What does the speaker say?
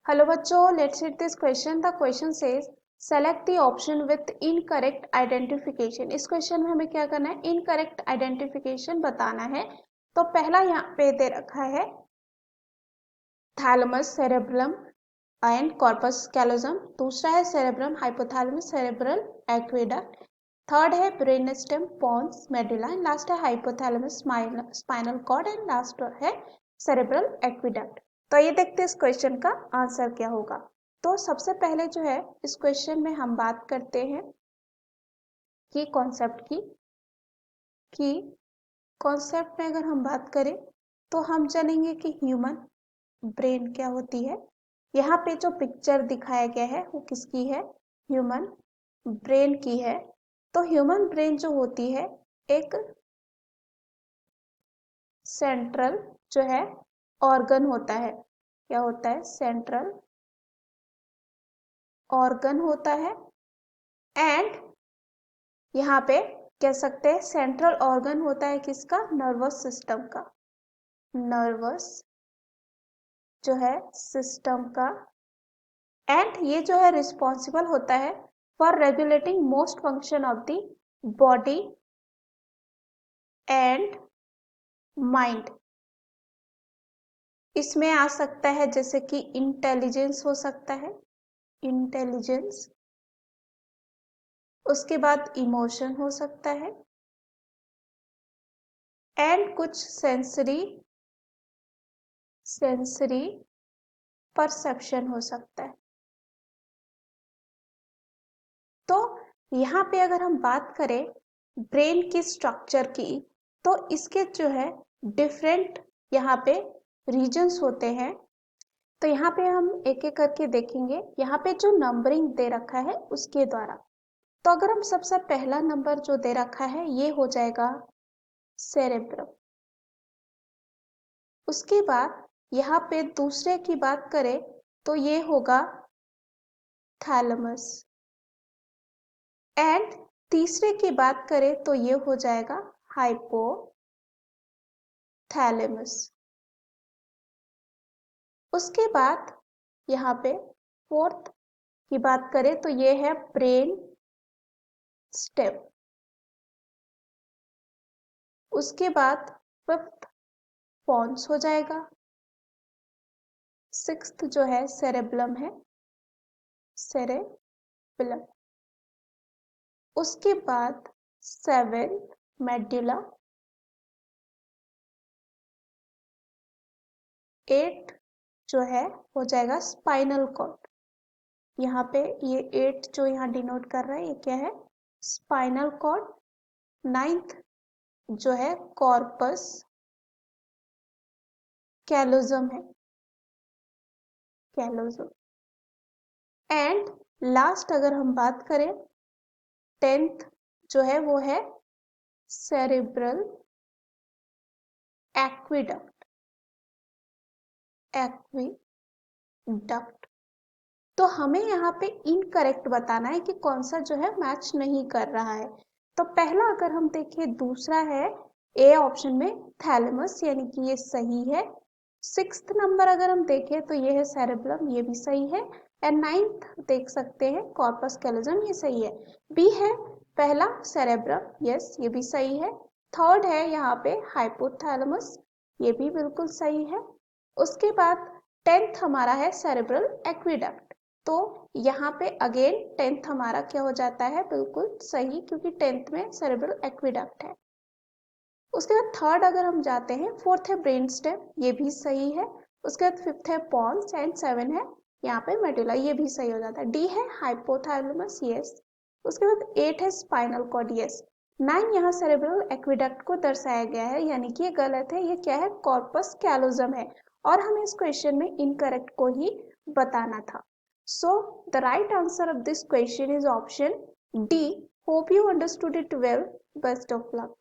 Hello बच्चों, let's read this question. The question says select the option with incorrect identification. इस question में हमें क्या करना है, इनकरेक्ट आइडेंटिफिकेशन बताना है। तो पहला यहाँ पे दे रखा है thalamus, cerebrum and corpus callosum. दूसरा है cerebrum, hypothalamus, cerebral aqueduct. Third है brainstem, pons, medulla. And last है hypothalamus, spinal cord. And last है सेरेब्रल एक्वेडक्ट। तो ये देखते हैं इस क्वेश्चन का आंसर क्या होगा। तो सबसे पहले जो है इस क्वेश्चन में हम बात करते हैं कि कॉन्सेप्ट की, कि कॉन्सेप्ट में अगर हम बात करें तो हम जानेंगे कि ह्यूमन ब्रेन क्या होती है। यहाँ पे जो पिक्चर दिखाया गया है वो किसकी है, ह्यूमन ब्रेन की है। तो ह्यूमन ब्रेन जो होती है एक सेंट्रल जो है ऑर्गन होता है। क्या होता है, सेंट्रल ऑर्गन होता है। एंड यहाँ पे कह सकते हैं सेंट्रल ऑर्गन होता है किसका, नर्वस सिस्टम का। नर्वस जो है सिस्टम का। एंड ये जो है रिस्पॉन्सिबल होता है for regulating most function of the body and mind. इसमें आ सकता है जैसे कि इंटेलिजेंस हो सकता है, इंटेलिजेंस। उसके बाद इमोशन हो सकता है एंड कुछ सेंसरी परसेप्शन हो सकता है। तो यहाँ पे अगर हम बात करें ब्रेन की स्ट्रक्चर की, तो इसके जो है डिफरेंट यहाँ पे रीजन्स होते हैं। तो यहाँ पे हम एक एक करके देखेंगे, यहाँ पे जो नंबरिंग दे रखा है उसके द्वारा। तो अगर हम सबसे पहला नंबर जो दे रखा है ये हो जाएगा सेरेब्रम। उसके बाद यहाँ पे दूसरे की बात करें तो ये होगा थैलेमस। एंड तीसरे की बात करें तो ये हो जाएगा हाइपोथैलेमस। उसके बाद यहाँ पे फोर्थ की बात करें तो ये है ब्रेन स्टेम। उसके बाद फिफ्थ पॉन्स हो जाएगा। सिक्स्थ जो है सेरेब्लम है, सेरेब्लम। उसके बाद सेवेंथ मेडुला। एट जो है हो जाएगा स्पाइनल कॉर्ड। यहाँ पे ये 8 जो यहाँ डिनोट कर रहा है ये क्या है, स्पाइनल कॉर्ड। नाइन्थ जो है कॉर्पस कैलोजम है, कैलोजम। एंड लास्ट अगर हम बात करें 10th जो है वो है सेरेब्रल एक्विडक्ट, एक्विडक्ट। तो हमें यहाँ पे इनकरेक्ट बताना है कि कौन सा जो है मैच नहीं कर रहा है। तो पहला अगर हम देखें दूसरा है ए ऑप्शन में थैलेमस, यानी कि ये सही है। सिक्स्थ नंबर अगर हम देखें तो ये है सेरेब्रम, ये भी सही है। एंड नाइन्थ देख सकते हैं कॉर्पस कैलोजम, ये सही है। बी है पहला सेरेब्रम, यस ये भी सही है। थर्ड है यहाँ पे हाइपोथैलेमस, ये भी बिल्कुल सही है। उसके बाद 10th हमारा है सेरेब्रल एक्विडक्ट। तो यहाँ पे अगेन 10th हमारा क्या हो जाता है, बिल्कुल सही, क्योंकि 10th में सेरेब्रल एक्विडक्ट है। उसके बाद थर्ड अगर हम जाते हैं, फोर्थ है ब्रेन स्टेम, ये भी सही है। उसके बाद फिफ्थ है पॉन्स एंड 7 है यहाँ पे मेडुला, ये भी सही हो जाता है। डी है हाइपोथैलेमस, यस। उसके बाद 8 है स्पाइनल कॉर्ड, यस। 9 यहाँ सेरेब्रल एक्विडक्ट को दर्शाया गया है, यानी कि ये गलत है। ये क्या है, कॉर्पस कैलोजम है। और हमें इस क्वेश्चन में इनकरेक्ट को ही बताना था। So the right answer of this question is option D. Hope you understood it well. Best of luck.